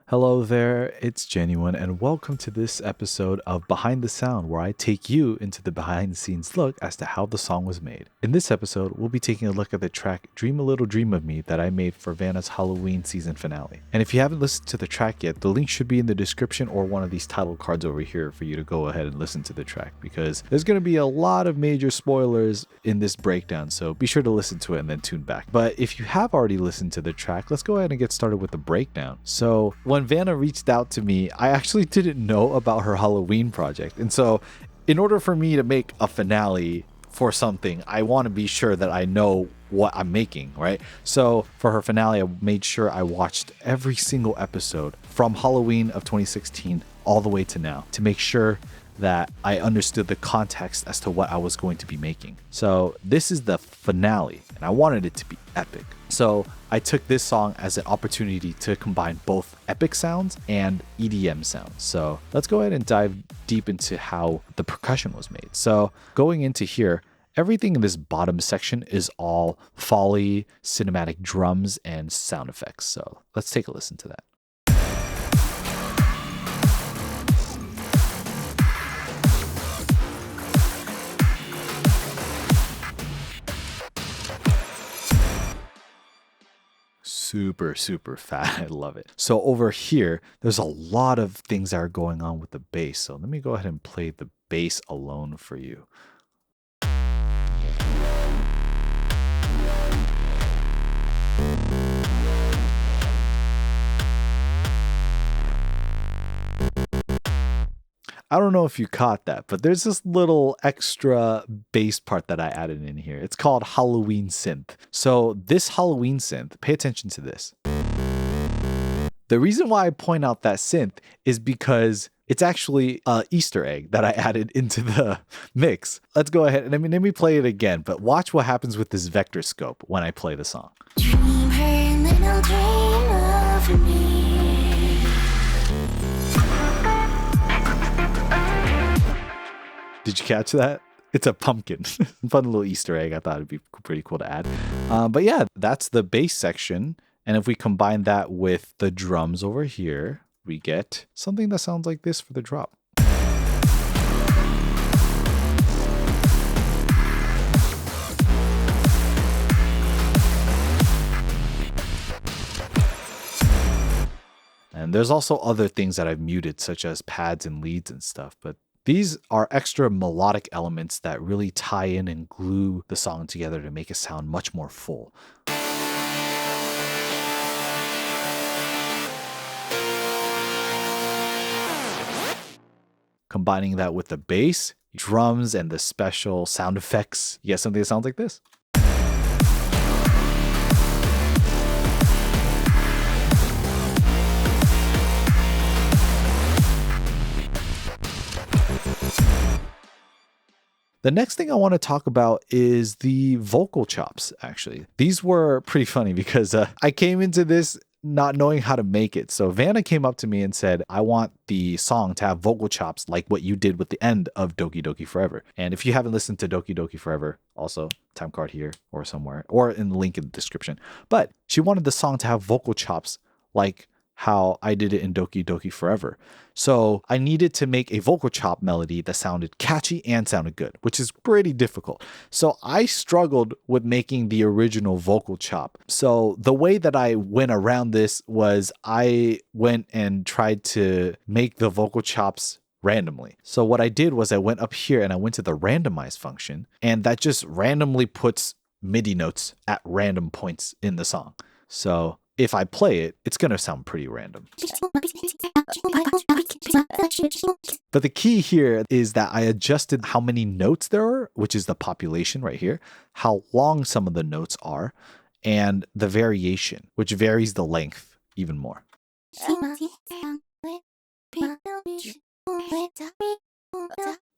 Hello there, it's Genuine, and welcome to this episode of Behind the Sound, where I take you into the behind the scenes look as to how the song was made. In this episode, we'll be taking a look at the track Dream a Little Dream of Me that I made for Vanna's Halloween season finale. And if you haven't listened to the track yet, the link should be in the description or one of these title cards over here for you to go ahead and listen to the track, because there's going to be a lot of major spoilers in this breakdown, so be sure to listen to it and then tune back. But if you have already listened to the track, let's go ahead and get started with the breakdown. So when Vanna reached out to me, I actually didn't know about her Halloween project. And so in order for me to make a finale for something, I want to be sure that I know what I'm making, right? So for her finale, I made sure I watched every single episode from Halloween of 2016 all the way to now to make sure that I understood the context as to what I was going to be making. So this is the finale, and I wanted it to be epic. So I took this song as an opportunity to combine both epic sounds and EDM sounds. So let's go ahead and dive deep into how the percussion was made. So going into here, everything in this bottom section is all Foley, cinematic drums, and sound effects. So let's take a listen to that. Super fat. I love it. So over here, there's a lot of things that are going on with the bass. So let me go ahead and play the bass alone for you. I don't know if you caught that, but there's this little extra bass part that I added in here. It's called Halloween synth. So this Halloween synth, pay attention to this. The reason why I point out that synth is because it's actually an Easter egg that I added into the mix. Let's go ahead and let me play it again, but watch what happens with this vector scope when I play the song. Dream her little dream of me. Did you catch that? It's a pumpkin. Fun little Easter egg. I thought it'd be pretty cool to add. But yeah, that's the bass section. And if we combine that with the drums over here, we get something that sounds like this for the drop. And there's also other things that I've muted, such as pads and leads and stuff, but these are extra melodic elements that really tie in and glue the song together to make it sound much more full. Combining that with the bass, drums, and the special sound effects, you get something that sounds like this. The next thing I want to talk about is the vocal chops, actually. These were pretty funny because I came into this not knowing how to make it. So Vanna came up to me and said, I want the song to have vocal chops like what you did with the end of Doki Doki Forever. And if you haven't listened to Doki Doki Forever, also time card here or somewhere, or in the link in the description. But she wanted the song to have vocal chops like how I did it in Doki Doki Forever. So I needed to make a vocal chop melody that sounded catchy and sounded good, which is pretty difficult. So I struggled with making the original vocal chop. So the way that I went around this was I went and tried to make the vocal chops randomly. So what I did was I went up here and I went to the randomize function, and that just randomly puts MIDI notes at random points in the song. So if I play it, it's going to sound pretty random. But the key here is that I adjusted how many notes there are, which is the population right here, how long some of the notes are, and the variation, which varies the length even more.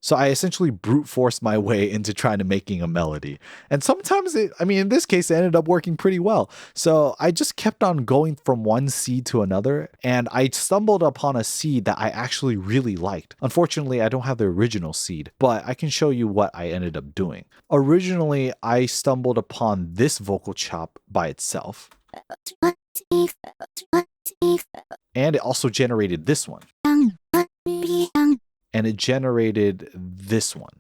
So I essentially brute forced my way into trying to making a melody. And sometimes in this case, it ended up working pretty well. So I just kept on going from one seed to another, and I stumbled upon a seed that I actually really liked. Unfortunately, I don't have the original seed, but I can show you what I ended up doing. Originally, I stumbled upon this vocal chop by itself. And it also generated this one. And it generated this one.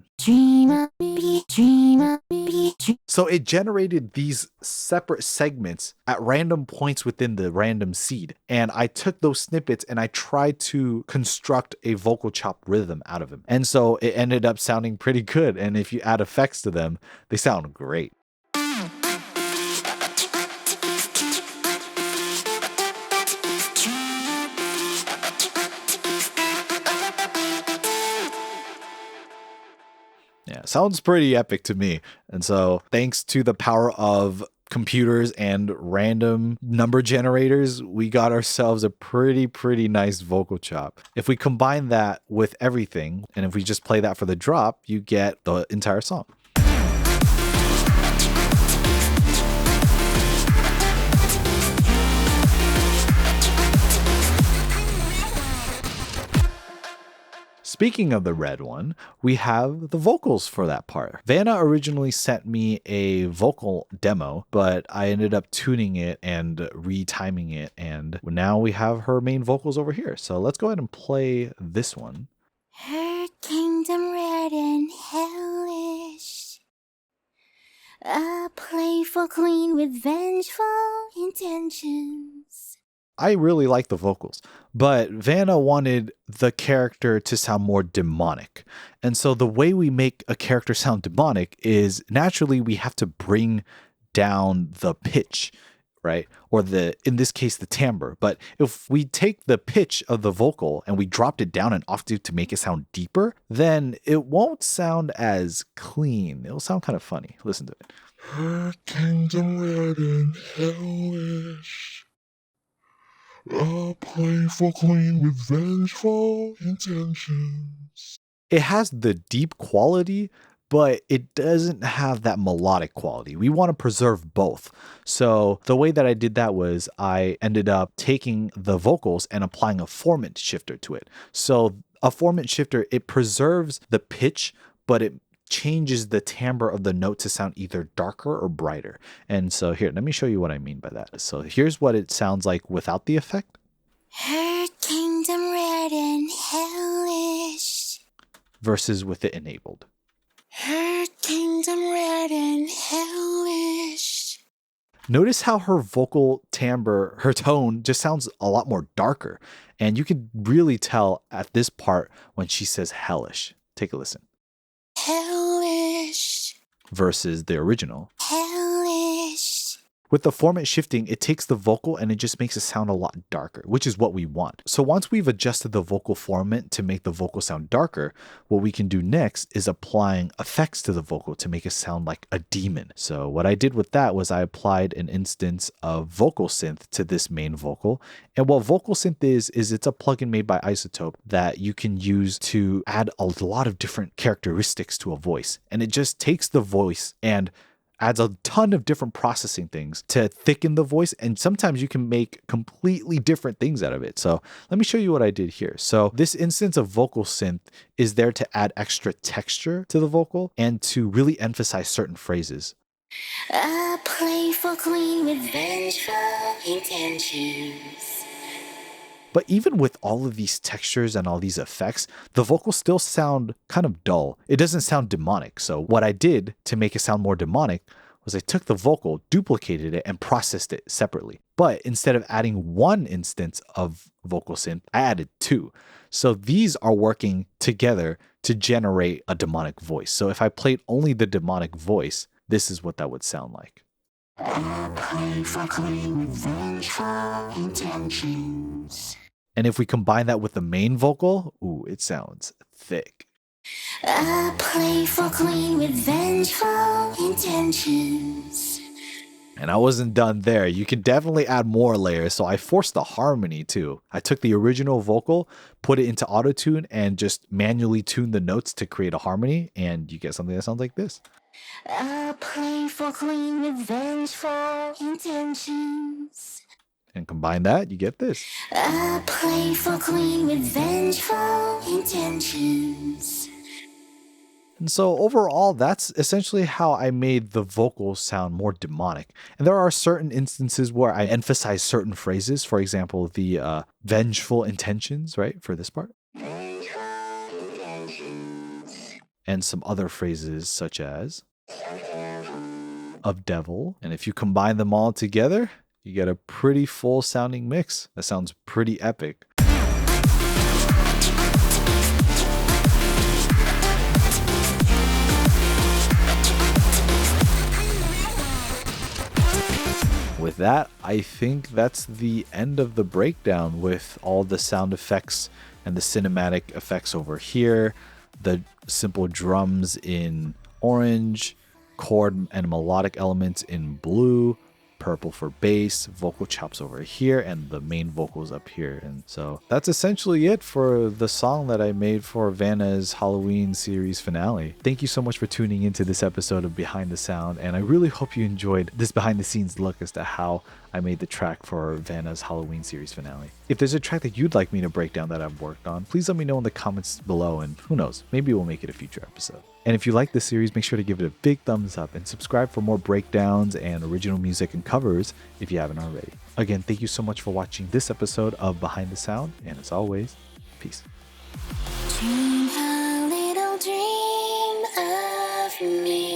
So it generated these separate segments at random points within the random seed. And I took those snippets and I tried to construct a vocal chop rhythm out of them. And so it ended up sounding pretty good. And if you add effects to them, they sound great. Yeah, sounds pretty epic to me. And so thanks to the power of computers and random number generators, we got ourselves a pretty nice vocal chop. If we combine that with everything, and if we just play that for the drop, you get the entire song. Speaking of the red one, we have the vocals for that part. Vanna originally sent me a vocal demo, but I ended up tuning it and retiming it, and now we have her main vocals over here. So let's go ahead and play this one. Her kingdom red and hellish, a playful queen with vengeful intentions. I really like the vocals, but Vanna wanted the character to sound more demonic. And so the way we make a character sound demonic is naturally we have to bring down the pitch, right? Or in this case, the timbre. But if we take the pitch of the vocal and we dropped it down an octave to make it sound deeper, then it won't sound as clean. It'll sound kind of funny. Listen to it. Her kingdom red and hellish, a playful queen with vengeful intentions. It has the deep quality, but it doesn't have that melodic quality. We want to preserve both. So the way that I did that was I ended up taking the vocals and applying a formant shifter to it. So a formant shifter, it preserves the pitch, but it changes the timbre of the note to sound either darker or brighter. And so here, let me show you what I mean by that. So here's what it sounds like without the effect. Her kingdom red and hellish, versus with it enabled. Her kingdom red and hellish. Notice how her vocal timbre, her tone just sounds a lot more darker. And you can really tell at this part when she says hellish. Take a listen. Hellish. Versus the original. Hellish. With the format shifting, it takes the vocal and it just makes it sound a lot darker, which is what we want. So once we've adjusted the vocal format to make the vocal sound darker, what we can do next is applying effects to the vocal to make it sound like a demon. So what I did with that was I applied an instance of vocal synth to this main vocal. And what vocal synth is it's a plugin made by Isotope that you can use to add a lot of different characteristics to a voice. And it just takes the voice and adds a ton of different processing things to thicken the voice, and sometimes you can make completely different things out of it. So let me show you what I did here. So this instance of vocal synth is there to add extra texture to the vocal and to really emphasize certain phrases. A playful queen with vengeful intentions. But even with all of these textures and all these effects, the vocals still sound kind of dull. It doesn't sound demonic. So what I did to make it sound more demonic was I took the vocal, duplicated it, and processed it separately. But instead of adding one instance of vocal synth, I added two. So these are working together to generate a demonic voice. So if I played only the demonic voice, this is what that would sound like. A playful queen with vengeful intentions. And if we combine that with the main vocal, ooh, it sounds thick. A playful queen with vengeful intentions. And I wasn't done there. You can definitely add more layers. So I forced the harmony too. I took the original vocal, put it into auto-tune, and just manually tuned the notes to create a harmony. And you get something that sounds like this. A playful queen with vengeful intentions. And combine that, you get this. A playful queen with vengeful intentions. And so overall, that's essentially how I made the vocals sound more demonic. And there are certain instances where I emphasize certain phrases. For example, the vengeful intentions, right, for this part. And some other phrases such as of devil. And if you combine them all together, you get a pretty full sounding mix. That sounds pretty epic. With that, I think that's the end of the breakdown with all the sound effects and the cinematic effects over here, the simple drums in orange, chord and melodic elements in blue, purple for bass, vocal chops over here, and the main vocals up here. And so that's essentially it for the song that I made for Vanna's Halloween series finale. Thank you so much for tuning into this episode of Behind the Sound, and I really hope you enjoyed this behind the scenes look as to how I made the track for Vanna's Halloween series finale. If there's a track that you'd like me to break down that I've worked on, please let me know in the comments below, and who knows, maybe we'll make it a future episode. And if you like this series, make sure to give it a big thumbs up and subscribe for more breakdowns and original music and covers if you haven't already. Again, thank you so much for watching this episode of Behind the Sound, and as always, peace. Dream a little dream of me.